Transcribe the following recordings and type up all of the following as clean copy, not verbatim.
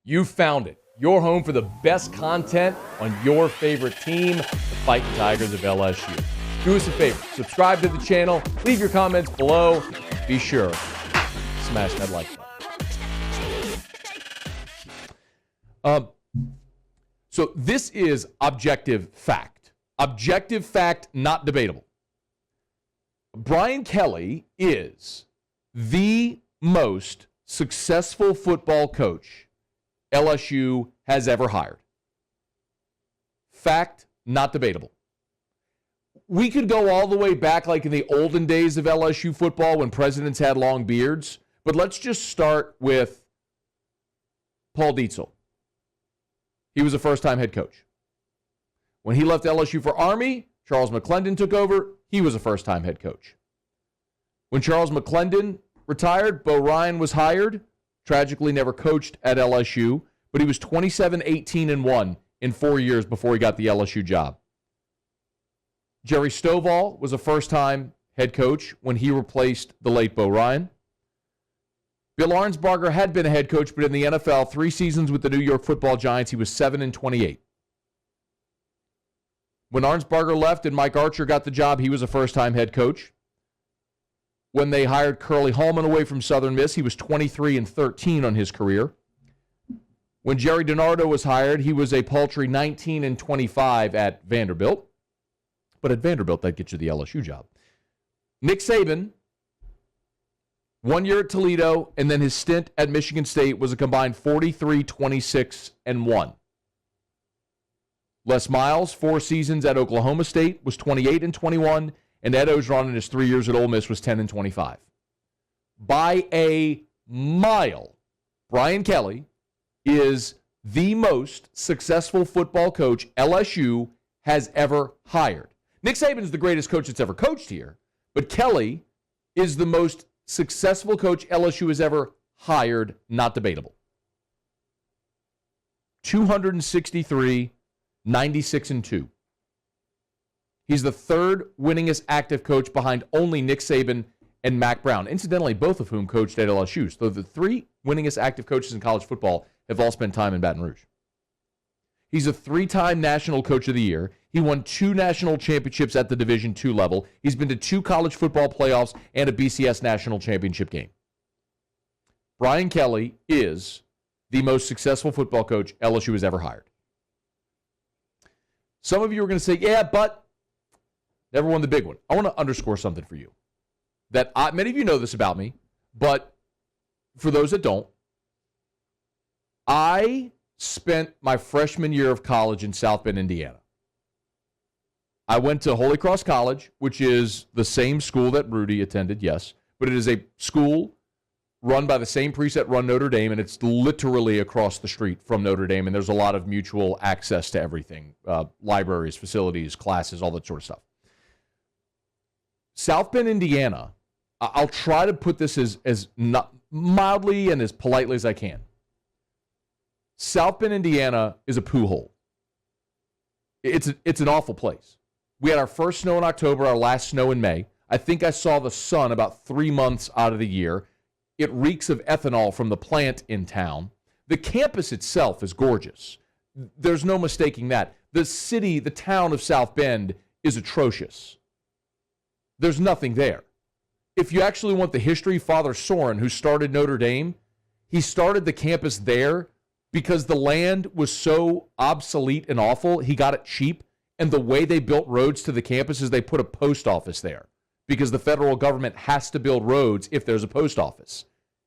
You found it. Your home for the best content on your favorite team, the Fighting Tigers of LSU. Do us a favor. Subscribe to the channel. Leave your comments below. Be sure to smash that like button. So this is objective fact. Objective fact, not debatable. Brian Kelly is the most successful football coach LSU has ever hired. Fact, not debatable. We could go all the way back like in the olden days of LSU football when presidents had long beards, but let's just start with Paul Dietzel. He was a first-time head coach. When he left LSU for Army, Charles McClendon took over. He was a first-time head coach. When Charles McClendon retired, Bo Ryan was hired. Tragically never coached at LSU, but he was 27-18-1 in 4 years before he got the LSU job. Jerry Stovall was a first-time head coach when he replaced the late Bo Ryan. Bill Arnsparger had been a head coach, but in the NFL, 3 seasons with the New York Football Giants, he was 7-28. When Arnsparger left and Mike Archer got the job, he was a first-time head coach. When they hired Curly Hallman away from Southern Miss, he was 23-13 on his career. When Jerry DiNardo was hired, he was a paltry 19-25 at Vanderbilt. But at Vanderbilt, that gets you the LSU job. Nick Saban, 1 year at Toledo, and then his stint at Michigan State was a combined 43-26-1. Les Miles, 4 seasons at Oklahoma State, was 28-21. And Ed Ogeron in his 3 years at Ole Miss was 10-25. By a mile, Brian Kelly is the most successful football coach LSU has ever hired. Nick Saban is the greatest coach that's ever coached here, but Kelly is the most successful coach LSU has ever hired, not debatable. 263, 96-2. He's the third winningest active coach behind only Nick Saban and Mack Brown, incidentally, both of whom coached at LSU. So the 3 winningest active coaches in college football have all spent time in Baton Rouge. He's a 3-time National Coach of the Year. He won 2 national championships at the Division II level. He's been to 2 college football playoffs and a BCS national championship game. Brian Kelly is the most successful football coach LSU has ever hired. Some of you are going to say, yeah, but never won the big one. I want to underscore something for you. Many of you know this about me, but for those that don't, I spent my freshman year of college in South Bend, Indiana. I went to Holy Cross College, which is the same school that Rudy attended, yes, but it is a school run by the same priests that run Notre Dame, and it's literally across the street from Notre Dame, and there's a lot of mutual access to everything, libraries, facilities, classes, all that sort of stuff. South Bend, Indiana, I'll try to put this as not mildly and as politely as I can. South Bend, Indiana is a poo hole. It's an awful place. We had our first snow in October, our last snow in May. I think I saw the sun about 3 months out of the year. It reeks of ethanol from the plant in town. The campus itself is gorgeous. There's no mistaking that. The city, the town of South Bend is atrocious. There's nothing there. If you actually want the history, Father Soren, who started Notre Dame, he started the campus there because the land was so obsolete and awful, he got it cheap, and the way they built roads to the campus is they put a post office there because the federal government has to build roads if there's a post office.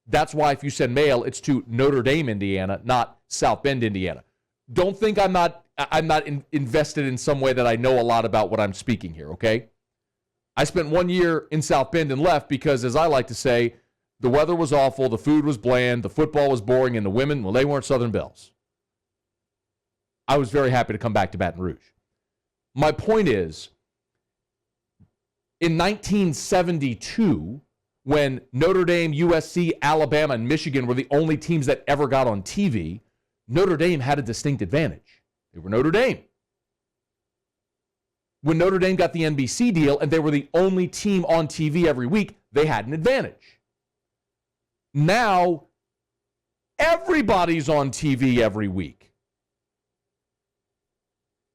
That's why if you send mail, it's to Notre Dame, Indiana, not South Bend, Indiana. Don't think I'm not invested in some way that I know a lot about what I'm speaking here, okay? I spent 1 year in South Bend and left because, as I like to say, the weather was awful, the food was bland, the football was boring, and the women, well, they weren't Southern Belles. I was very happy to come back to Baton Rouge. My point is, in 1972, when Notre Dame, USC, Alabama, and Michigan were the only teams that ever got on TV, Notre Dame had a distinct advantage. They were Notre Dame. When Notre Dame got the NBC deal and they were the only team on TV every week, they had an advantage. Now, Everybody's on TV every week.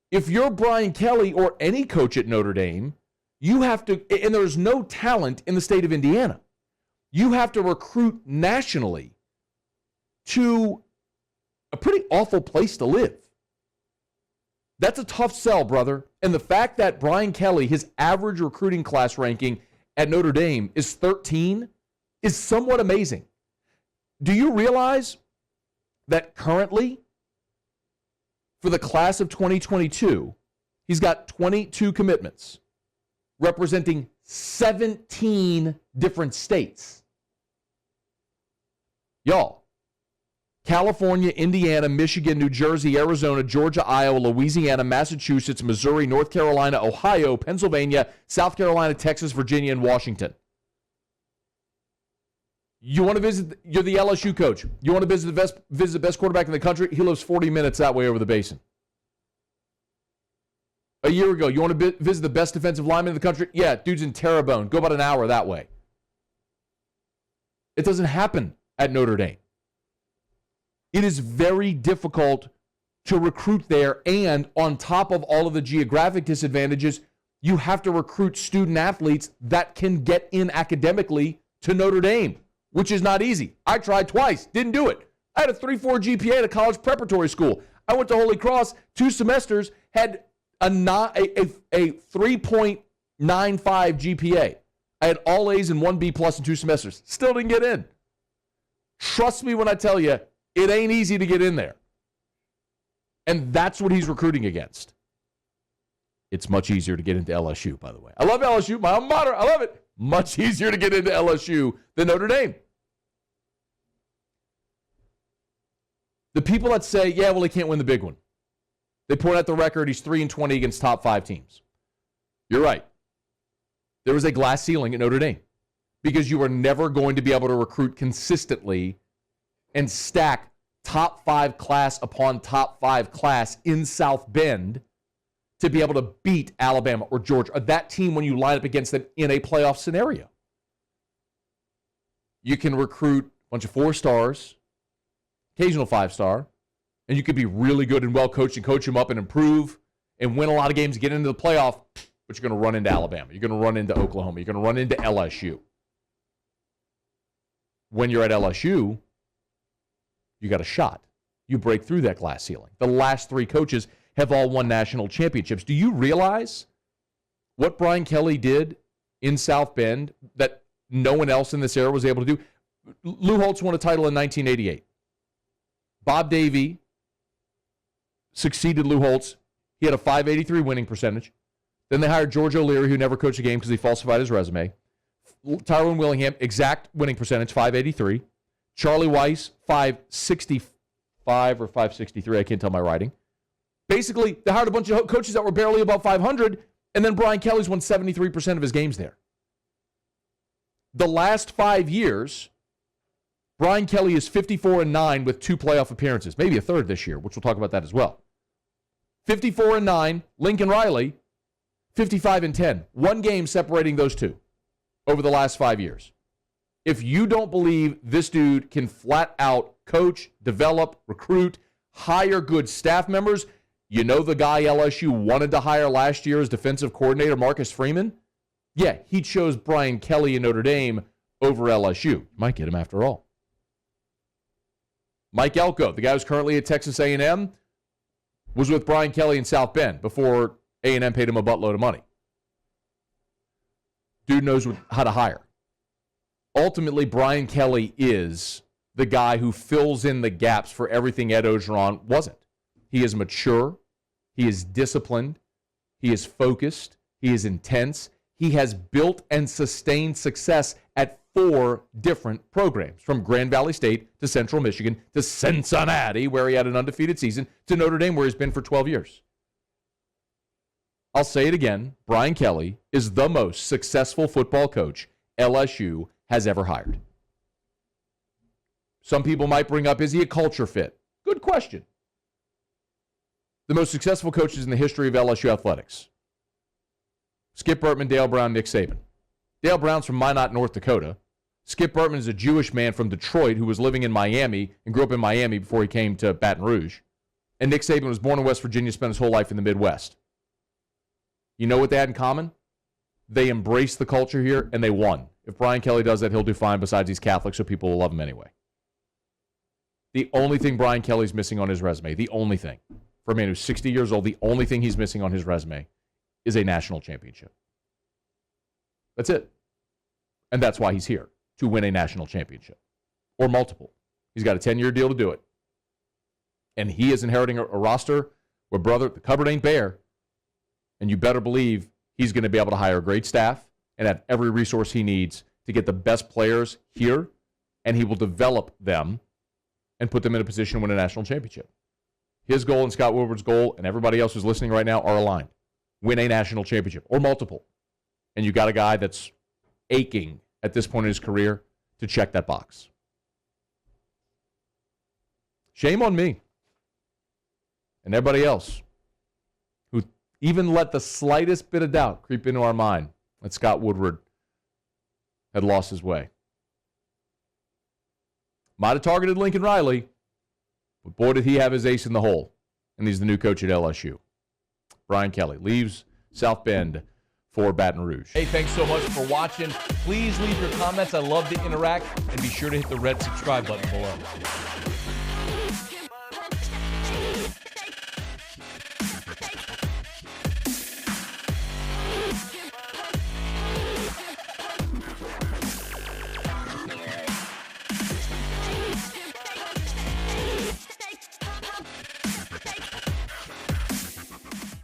If you're Brian Kelly or any coach at Notre Dame, you have to, and there's no talent in the state of Indiana, you have to recruit nationally to a pretty awful place to live. That's a tough sell, brother. And the fact that Brian Kelly, his average recruiting class ranking at Notre Dame is 13 is somewhat amazing. Do you realize that currently, for the class of 2022, he's got 22 commitments, representing 17 different states? Y'all, California, Indiana, Michigan, New Jersey, Arizona, Georgia, Iowa, Louisiana, Massachusetts, Missouri, North Carolina, Ohio, Pennsylvania, South Carolina, Texas, Virginia, and Washington. You want to visit, you're the LSU coach. You want to visit the best quarterback in the country? He lives 40 minutes that way over the basin. A year ago, you want to visit the best defensive lineman in the country? Yeah, dude's in Terrebonne. Go about an hour that way. It doesn't happen at Notre Dame. It is very difficult to recruit there, and on top of all of the geographic disadvantages, you have to recruit student athletes that can get in academically to Notre Dame, which is not easy. I tried twice, didn't do it. I had a 3.4 GPA at a college preparatory school. I went to Holy Cross 2 semesters, had a 3.95 GPA. I had all A's and 1 B plus in 2 semesters. Still didn't get in. Trust me when I tell you, it ain't easy to get in there. And that's what he's recruiting against. It's much easier to get into LSU, by the way. I love LSU, my alma mater. I love it. Much easier to get into LSU than Notre Dame. The people that say, yeah, well, he can't win the big one. They point out the record. He's 3-20 against top 5 teams. You're right. There was a glass ceiling at Notre Dame because you were never going to be able to recruit consistently and stack top 5 class upon top 5 class in South Bend to be able to beat Alabama or Georgia, or that team when you line up against them in a playoff scenario. You can recruit a bunch of 4 stars, occasional 5-star, and you could be really good and well coached and coach them up and improve and win a lot of games, get into the playoff, but you're going to run into Alabama. You're going to run into Oklahoma. You're going to run into LSU. When you're at LSU, you got a shot. You break through that glass ceiling. The last 3 coaches have all won national championships. Do you realize what Brian Kelly did in South Bend that no one else in this era was able to do? Lou Holtz won a title in 1988. Bob Davie succeeded Lou Holtz. He had a .583 winning percentage. Then they hired George O'Leary, who never coached a game because he falsified his resume. Tyrone Willingham, exact winning percentage, .583. Charlie Weiss, .565 or .563. I can't tell my writing. Basically, they hired a bunch of coaches that were barely above 500, and then Brian Kelly's won 73% of his games there. The last 5 years, Brian Kelly is 54-9 with 2 playoff appearances, maybe a third this year, which we'll talk about that as well. 54-9, Lincoln Riley, 55-10. 1 game separating those 2 over the last 5 years. If you don't believe this dude can flat out coach, develop, recruit, hire good staff members, you know the guy LSU wanted to hire last year as defensive coordinator, Marcus Freeman? Yeah, he chose Brian Kelly in Notre Dame over LSU. Might get him after all. Mike Elko, the guy who's currently at Texas A&M, was with Brian Kelly in South Bend before A&M paid him a buttload of money. Dude knows how to hire. Ultimately, Brian Kelly is the guy who fills in the gaps for everything Ed Orgeron wasn't. He is mature. He is disciplined. He is focused. He is intense. He has built and sustained success at 4 different programs, from Grand Valley State to Central Michigan to Cincinnati, where he had an undefeated season, to Notre Dame, where he's been for 12 years. I'll say it again. Brian Kelly is the most successful football coach LSU has ever hired. Some people might bring up, is he a culture fit? Good question. The most successful coaches in the history of LSU athletics: Skip Bertman, Dale Brown, Nick Saban. Dale Brown's from Minot, North Dakota. Skip Bertman is a Jewish man from Detroit who was living in Miami and grew up in Miami before he came to Baton Rouge. And Nick Saban was born in West Virginia, spent his whole life in the Midwest. You know what they had in common? They embraced the culture here, and they won. If Brian Kelly does that, he'll do fine. Besides, he's Catholic, so people will love him anyway. The only thing Brian Kelly's missing on his resume, the only thing, for a man who's 60 years old, the only thing he's missing on his resume is a national championship. That's it. And that's why he's here, to win a national championship. Or multiple. He's got a 10-year deal to do it. And he is inheriting a roster where, brother, the cupboard ain't bare. And you better believe he's going to be able to hire a great staff and have every resource he needs to get the best players here, and he will develop them and put them in a position to win a national championship. His goal and Scott Woodward's goal and everybody else who's listening right now are aligned. Win a national championship or multiple. And you got a guy that's aching at this point in his career to check that box. Shame on me and everybody else who even let the slightest bit of doubt creep into our mind that Scott Woodward had lost his way. Might have targeted Lincoln Riley, but boy, did he have his ace in the hole. And he's the new coach at LSU. Brian Kelly leaves South Bend for Baton Rouge. Hey, thanks so much for watching. Please leave your comments. I love to interact. And be sure to hit the red subscribe button below.